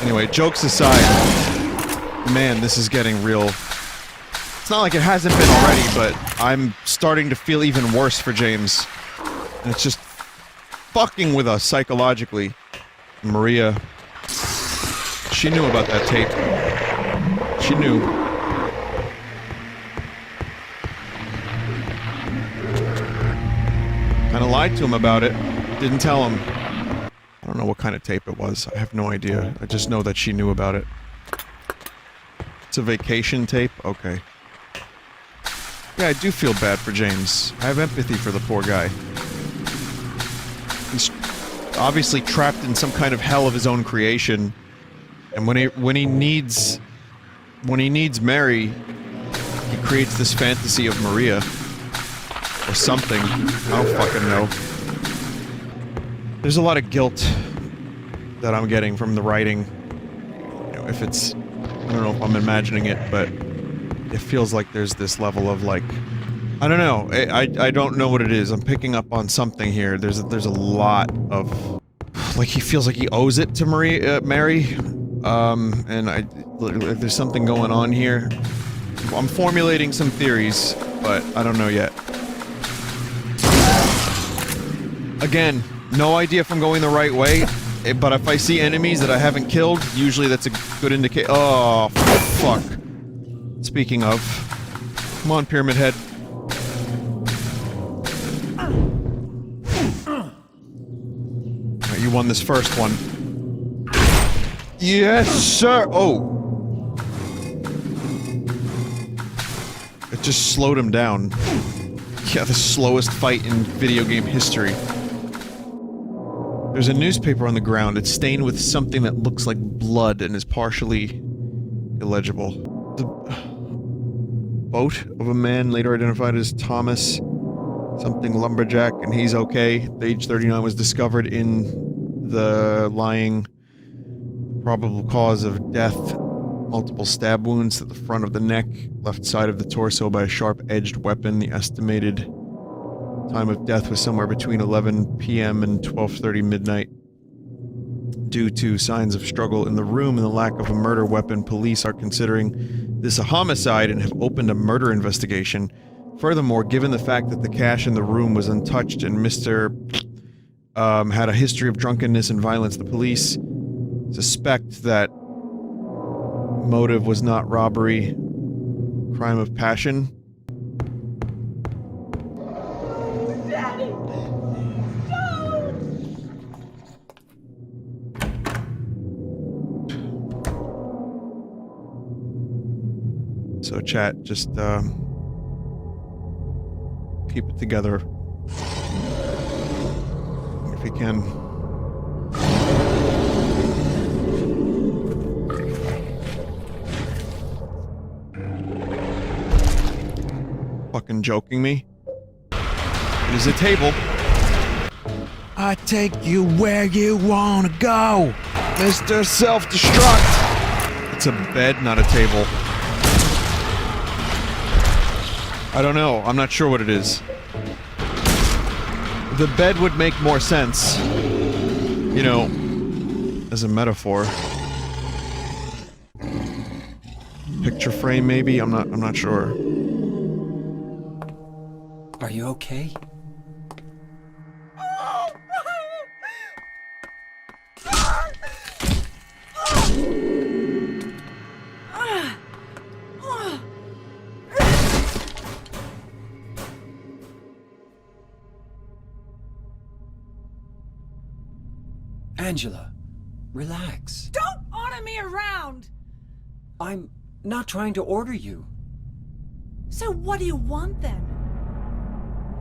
Anyway, jokes aside, man, this is getting real. It's not like it hasn't been already, but I'm starting to feel even worse for James. And it's just fucking with us psychologically. Maria, she knew about that tape. She knew. Kinda lied to him about it. Didn't tell him. I don't know what kind of tape it was. I have no idea. I just know that she knew about it. It's a vacation tape? Okay. Yeah, I do feel bad for James. I have empathy for the poor guy. He's obviously trapped in some kind of hell of his own creation. And when he needs Mary, he creates this fantasy of Maria. Or something. I don't fucking know. There's a lot of guilt that I'm getting from the writing. You know, if it's... I don't know if I'm imagining it, but it feels like there's this level of, like... I don't know. I don't know what it is. I'm picking up on something here. There's a lot of... Like, he feels like he owes it to Mary. And there's something going on here. I'm formulating some theories, but I don't know yet. Again, no idea if I'm going the right way, but if I see enemies that I haven't killed, usually that's a good indicator. Oh, fuck. Speaking of... Come on, Pyramid Head. Alright, you won this first one. Yes, sir! Oh! It just slowed him down. Yeah, the slowest fight in video game history. There's a newspaper on the ground. It's stained with something that looks like blood and is partially illegible. The boat of a man later identified as Thomas something Lumberjack, and he's okay. The age 39 was discovered in the lying probable cause of death. Multiple stab wounds to the front of the neck, left side of the torso by a sharp-edged weapon. The estimated time of death was somewhere between 11 p.m. and 12:30 midnight. Due to signs of struggle in the room and the lack of a murder weapon, police are considering this a homicide and have opened a murder investigation. Furthermore, given the fact that the cash in the room was untouched and Mr. Had a history of drunkenness and violence, the police suspect that motive was not robbery, crime of passion. Daddy! No! So chat, just keep it together if you can. Fucking joking me? It is a table. I take you where you wanna go, Mr. Self-Destruct. It's a bed, not a table. I don't know. I'm not sure what it is. The bed would make more sense. You know, as a metaphor. Picture frame, maybe? I'm not sure. Are you okay? Angela, relax. Don't order me around! I'm not trying to order you. So what do you want then?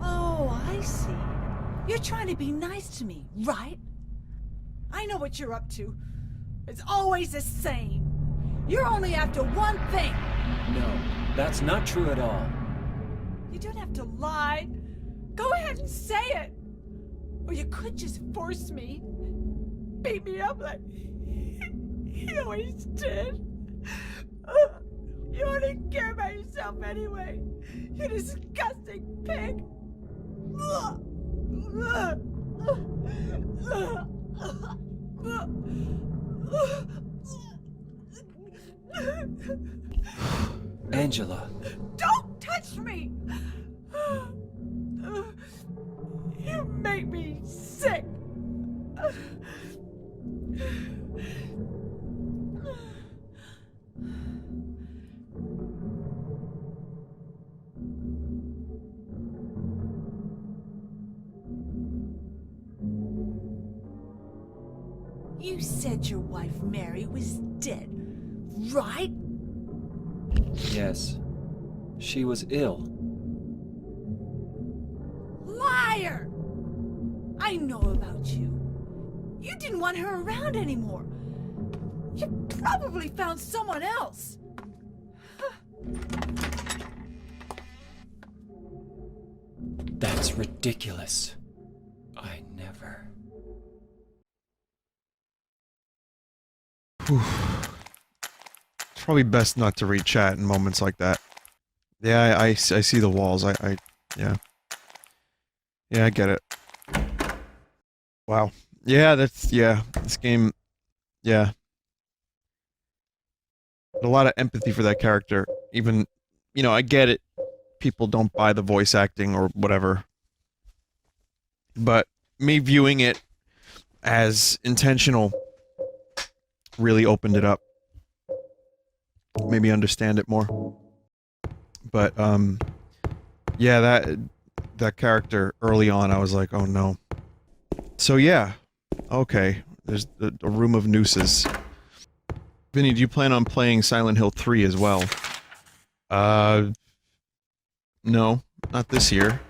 Oh, I see. You're trying to be nice to me, right? I know what you're up to. It's always the same. You're only after one thing. No, that's not true at all. You don't have to lie. Go ahead and say it. Or you could just force me. Beat me up like he always did. You only care about yourself anyway. You disgusting pig. Angela. Don't touch me! You make me sick. You said your wife Mary was dead, right? Yes. She was ill. Liar! I know about you. You didn't want her around anymore. You probably found someone else. That's ridiculous. I never... Whew. It's probably best not to read chat in moments like that. Yeah, I see the walls. Yeah. Yeah, I get it. Wow. Yeah, this game, yeah. A lot of empathy for that character. Even, you know, I get it. People don't buy the voice acting or whatever. But me viewing it as intentional really opened it up. Made me understand it more. But, yeah, that character early on, I was like, oh no. So yeah, okay, there's a room of nooses. Vinny, do you plan on playing Silent Hill 3 as well? No, not this year.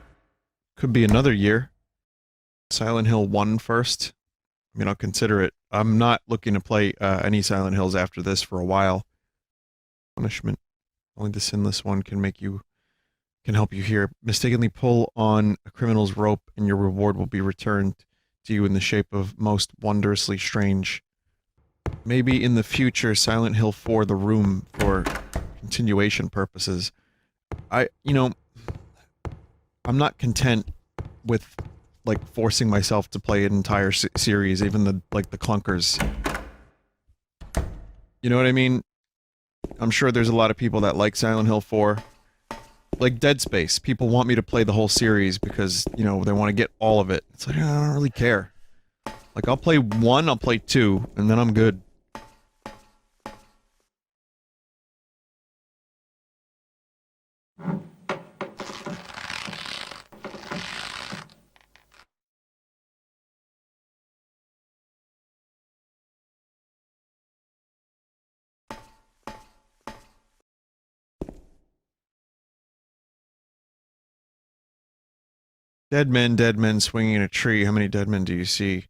Could be another year. Silent Hill 1 first. I mean, I'll consider it. I'm not looking to play any Silent Hills after this for a while. Punishment. Only the sinless one can help you here. Mistakenly pull on a criminal's rope and your reward will be returned to you in the shape of most wondrously strange. Maybe in the future, Silent Hill 4 The Room for continuation purposes. You know, I'm not content with, like, forcing myself to play an entire series, even the clunkers. You know what I mean? I'm sure there's a lot of people that like Silent Hill 4. Like Dead Space, people want me to play the whole series because, you know, they want to get all of it. It's like, I don't really care. Like, I'll play 1, I'll play 2, and then I'm good. Dead men swinging in a tree. How many dead men do you see?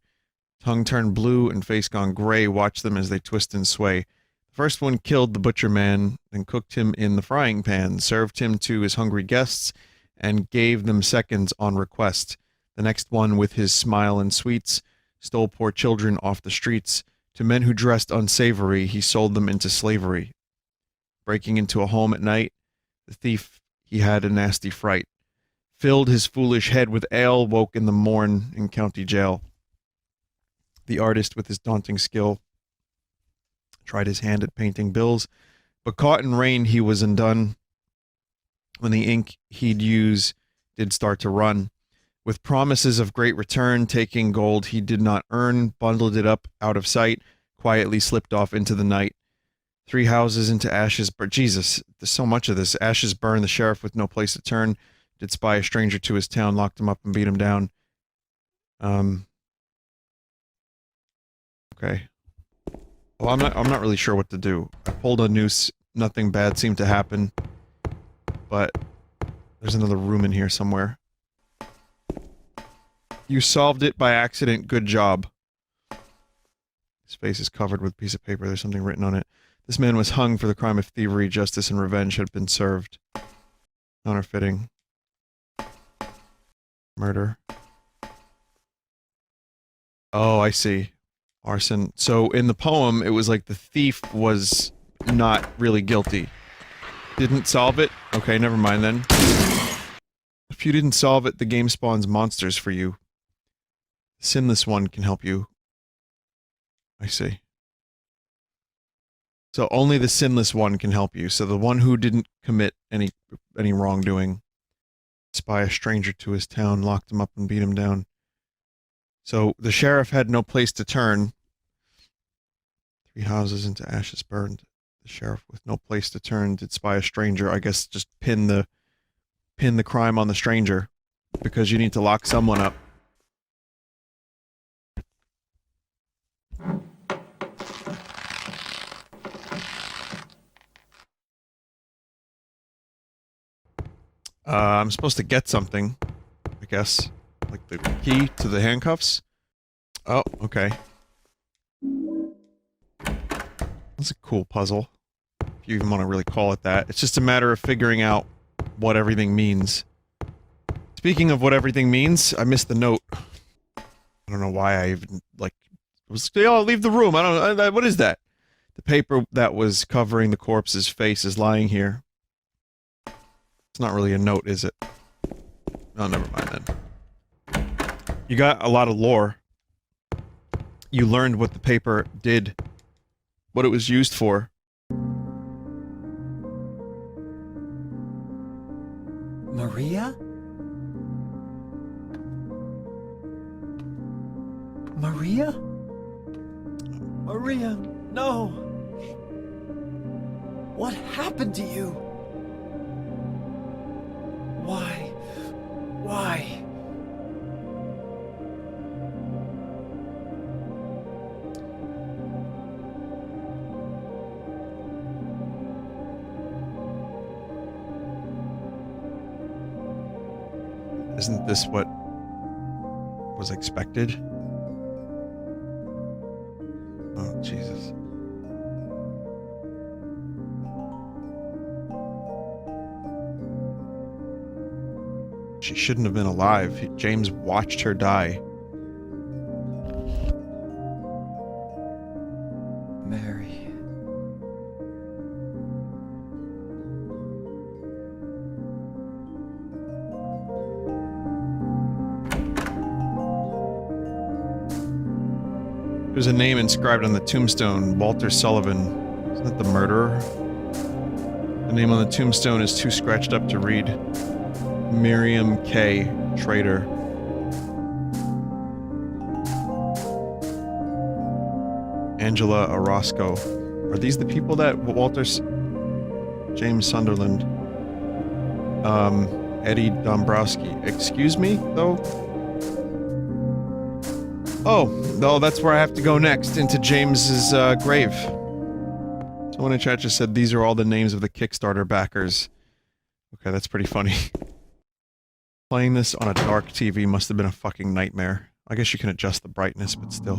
Tongue turned blue and face gone gray. Watch them as they twist and sway. The first one killed the butcher man, then cooked him in the frying pan, served him to his hungry guests, and gave them seconds on request. The next one, with his smile and sweets, stole poor children off the streets. To men who dressed unsavory, he sold them into slavery. Breaking into a home at night, the thief, he had a nasty fright. Filled his foolish head with ale, woke in the morn in county jail. The artist, with his daunting skill, tried his hand at painting bills, but caught in rain he was undone. When the ink he'd use did start to run, with promises of great return, taking gold he did not earn, bundled it up out of sight, quietly slipped off into the night. 3 houses into ashes, but Jesus, there's so much of this. Ashes burn, the sheriff with no place to turn, did spy a stranger to his town, locked him up and beat him down. Okay. Well, I'm not really sure what to do. I pulled a noose, nothing bad seemed to happen. But there's another room in here somewhere. You solved it by accident, good job. His face is covered with a piece of paper, there's something written on it. This man was hung for the crime of thievery, justice and revenge had been served. Counterfeiting. Murder. Oh, I see. Arson. So in the poem, it was like the thief was not really guilty. Didn't solve it? Okay, never mind then. If you didn't solve it, the game spawns monsters for you. The sinless one can help you. I see. So only the sinless one can help you. So the one who didn't commit any wrongdoing. Spy a stranger to his town, locked him up and beat him down. So the sheriff had no place to turn. 3 houses into ashes burned. The sheriff with no place to turn did spy a stranger. I guess just pin the crime on the stranger, because you need to lock someone up. I'm supposed to get something, I guess. Like the key to the handcuffs. Oh, okay. That's a cool puzzle, if you even want to really call it that. It's just a matter of figuring out what everything means. Speaking of what everything means, I missed the note. I don't know why I even, like, was, oh, leave the room. I don't know, what is that? The paper that was covering the corpse's face is lying here. It's not really a note, is it? Oh, never mind then. You got a lot of lore. You learned what the paper did. What it was used for. Maria? Maria? Maria, no! What happened to you? Why? Why? Isn't this what was expected? Oh, Jesus. She shouldn't have been alive. James watched her die. Mary. There's a name inscribed on the tombstone, Walter Sullivan. Isn't that the murderer? The name on the tombstone is too scratched up to read. Miriam K. Trader. Angela Orozco. Are these the people that James Sunderland. Eddie Dombrowski. Excuse me, though? Oh, no, that's where I have to go next, into James's grave. Someone in chat just said these are all the names of the Kickstarter backers. Okay, that's pretty funny. Playing this on a dark TV must have been a fucking nightmare. I guess you can adjust the brightness, but still.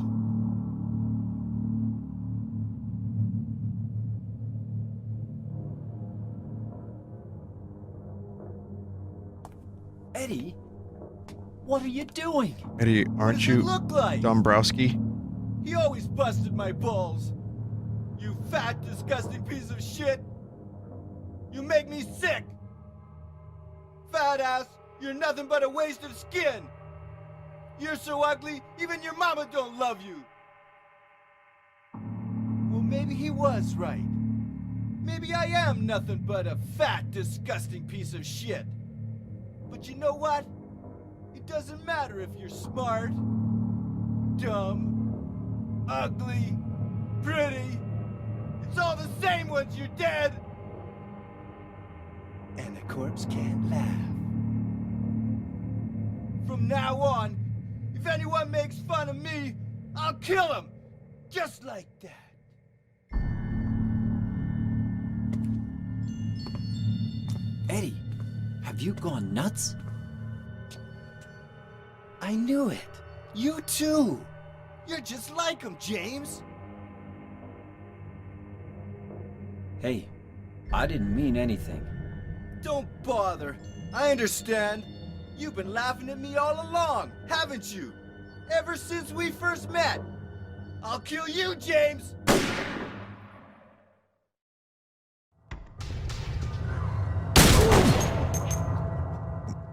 Eddie? What are you doing? Eddie, aren't you look like? Dombrowski? He always busted my balls. You fat, disgusting piece of shit. You make me sick. Fat ass, you're nothing but a waste of skin. You're so ugly, even your mama don't love you. Well, maybe he was right. Maybe I am nothing but a fat, disgusting piece of shit. But you know what? It doesn't matter if you're smart, dumb, ugly, pretty. It's all the same once you're dead. And the corpse can't laugh. From now on, if anyone makes fun of me, I'll kill him. Just like that. Eddie, have you gone nuts? I knew it. You too. You're just like him, James. Hey, I didn't mean anything. Don't bother. I understand. You've been laughing at me all along, haven't you? Ever since we first met. I'll kill you, James!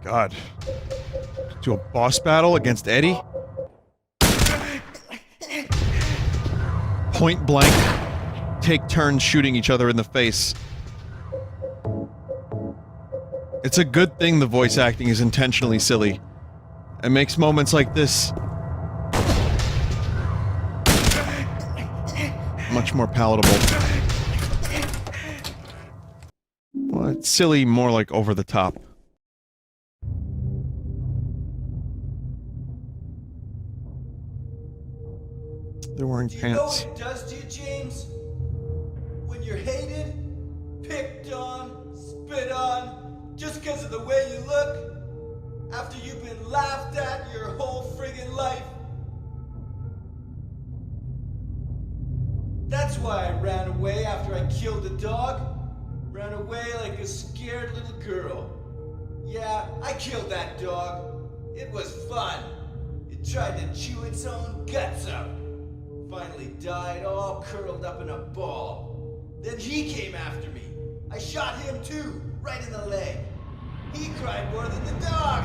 God. Do a boss battle against Eddie? Point blank. take turns shooting each other in the face. It's a good thing the voice acting is intentionally silly. It makes moments like this much more palatable. Well, it's silly, more like over the top. They're wearing Do you know pants. what it does to you, James? When you're hated, picked on, spit on, just because of the way you look, after you've been laughed at your whole friggin' life. That's why I ran away after I killed the dog. Ran away like a scared little girl. Yeah, I killed that dog. It was fun. It tried to chew its own guts up. Finally died all curled up in a ball. Then he came after me. I shot him too, right in the leg. He cried more than the dog.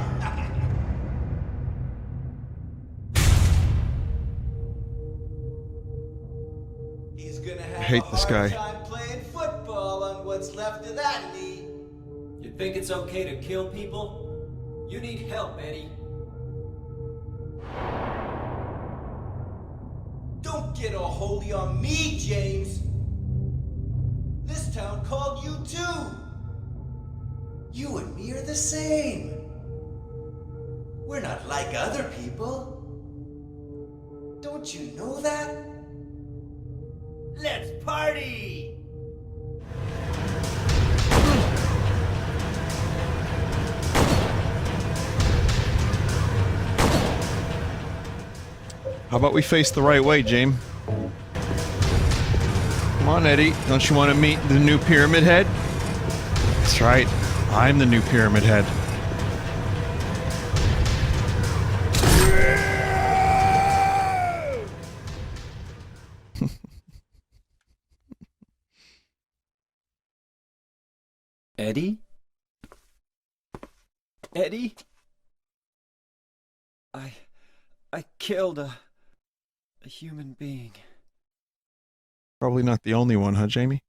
He's gonna have hate a this hard guy. time playing football on what's left of that knee. You think it's okay to kill people? You need help, Eddie. Don't get all holy on me, James. This town called you too. You and me are the same. We're not like other people. Don't you know that? Let's party! How about we face the right way, James? Come on, Eddie. Don't you want to meet the new Pyramid Head? That's right. I'm the new Pyramid Head. Eddie? Eddie? I killed a human being. Probably not the only one, huh, Jamie?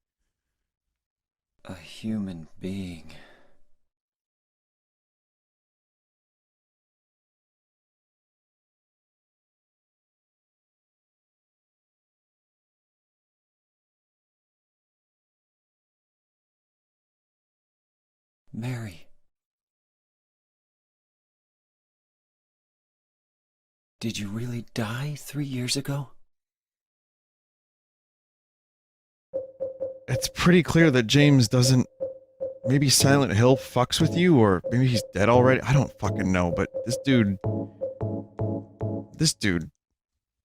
A human being. Mary. Did you really die 3 years ago? It's pretty clear that James doesn't... Maybe Silent Hill fucks with you, or maybe he's dead already? I don't fucking know, but this dude... This dude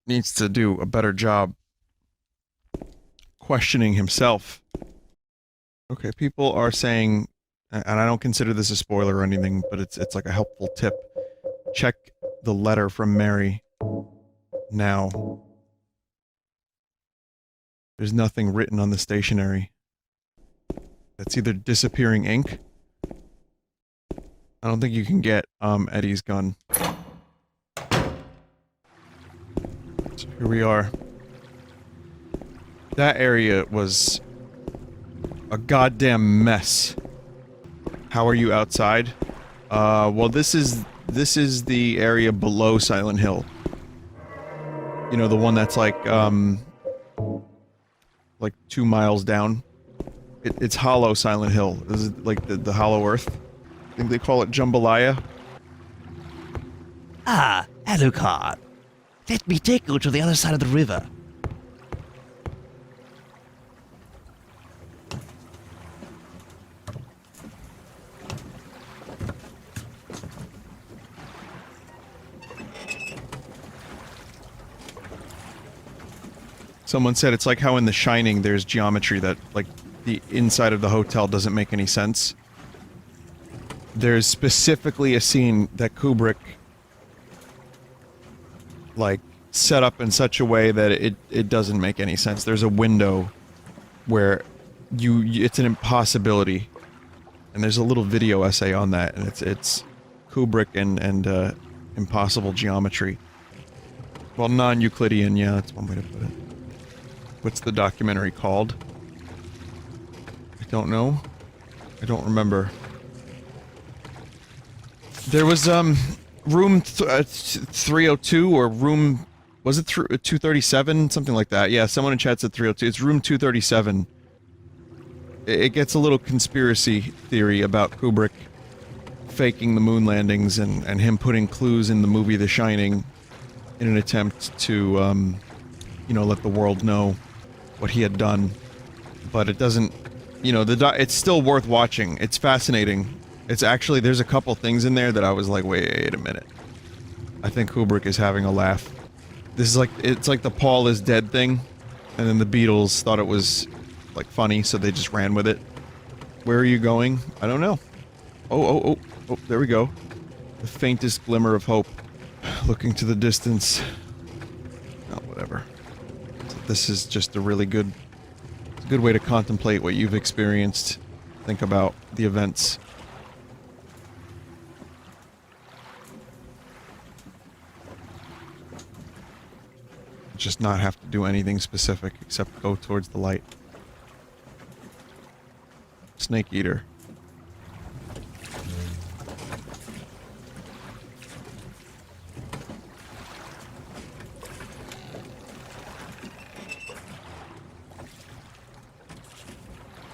needs to do a better job questioning himself. Okay, people are saying, and I don't consider this a spoiler or anything, but it's like a helpful tip. Check the letter from Mary now. There's nothing written on the stationery. That's either disappearing ink. I don't think you can get Eddie's gun. So here we are. That area was a goddamn mess. How are you outside? Well, this is the area below Silent Hill. You know, the one that's like 2 miles down. It's hollow Silent Hill. This is like the hollow earth. I think they call it Jambalaya. Ah, Alucard. Let me take you to the other side of the river. Someone said it's like how in The Shining there's geometry that, like, the inside of the hotel doesn't make any sense. There's specifically a scene that Kubrick, like, set up in such a way that it doesn't make any sense. There's a window where it's an impossibility. And there's a little video essay on that, and it's Kubrick and impossible geometry. Well, non-Euclidean, yeah, that's one way to put it. What's the documentary called? I don't know. I don't remember. There was, room 302 or room... Was it 237? Something like that. Yeah, someone in chat said 302. It's room 237. It gets a little conspiracy theory about Kubrick faking the moon landings and him putting clues in the movie The Shining in an attempt to, you know, let the world know what he had done. But it doesn't... You know, it's still worth watching. It's fascinating. It's actually... There's a couple things in there that I was like, wait a minute. I think Kubrick is having a laugh. This is like... It's like the Paul is dead thing. And then the Beatles thought it was, like, funny, so they just ran with it. Where are you going? I don't know. Oh, there we go. The faintest glimmer of hope. Looking to the distance. Oh, whatever. This is just a really good way to contemplate what you've experienced. Think about the events. Just not have to do anything specific except go towards the light. Snake eater.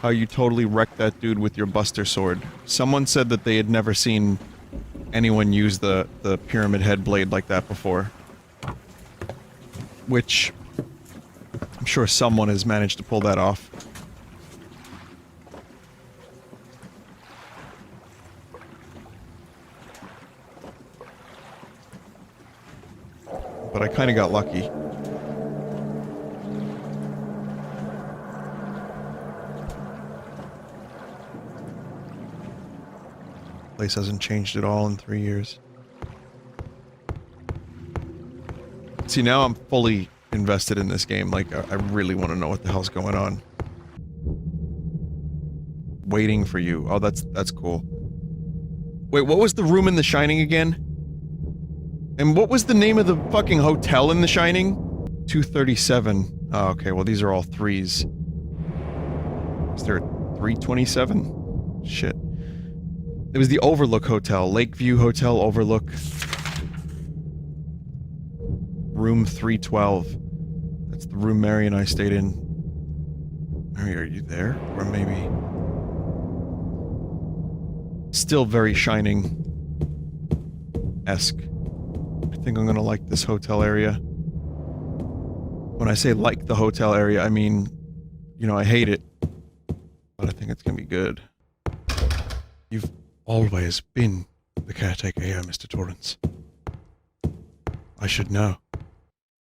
How you totally wrecked that dude with your Buster Sword. Someone said that they had never seen anyone use the Pyramid Head blade like that before. Which... I'm sure someone has managed to pull that off. But I kinda got lucky. Place hasn't changed at all in 3 years. See, now I'm fully invested in this game. Like, I really want to know what the hell's going on. Waiting for you. Oh, that's cool. Wait, what was the room in The Shining again? And what was the name of the fucking hotel in The Shining? 237. Oh, okay, well these are all threes. Is there a 327? Shit. It was the Overlook Hotel. Lakeview Hotel Overlook. Room 312. That's the room Mary and I stayed in. Mary, are you there? Or maybe... Still very Shining-esque. I think I'm gonna like this hotel area. When I say like the hotel area, I mean... You know, I hate it. But I think it's gonna be good. You've always been the caretaker here, Mr. Torrance. I should know.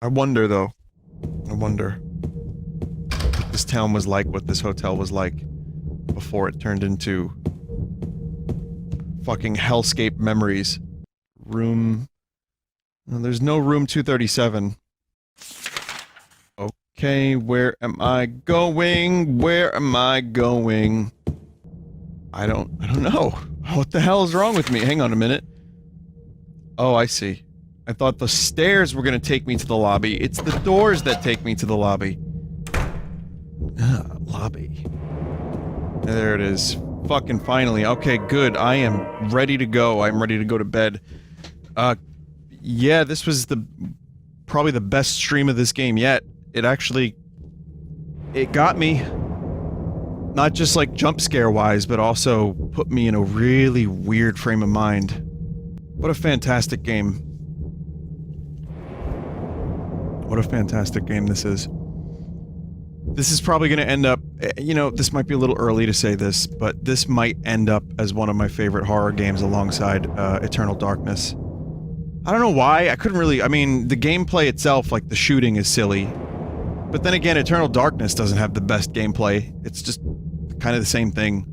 I wonder, though. I wonder what this town was like, what this hotel was like before it turned into fucking hellscape memories. Room... No, there's no room 237. Okay, where am I going? Where am I going? I don't know. What the hell is wrong with me? Hang on a minute. Oh, I see. I thought the stairs were gonna take me to the lobby. It's the doors that take me to the lobby. Lobby. There it is. Fucking finally. Okay, good. I am ready to go. I'm ready to go to bed. Yeah, this was probably the best stream of this game yet. It actually... It got me. Not just like jump scare wise, but also put me in a really weird frame of mind. What a fantastic game. What a fantastic game this is. This is probably gonna end up, you know, this might be a little early to say this, but this might end up as one of my favorite horror games alongside Eternal Darkness. I don't know why, I couldn't really, I mean, the gameplay itself, like the shooting is silly. But then again, Eternal Darkness doesn't have the best gameplay. It's just kind of the same thing.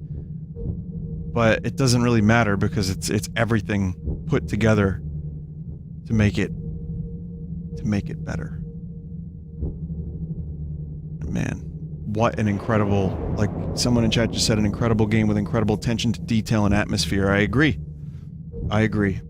But it doesn't really matter because it's everything put together to make it better. Man, what an incredible, like someone in chat just said, an incredible game with incredible attention to detail and atmosphere. I agree. I agree.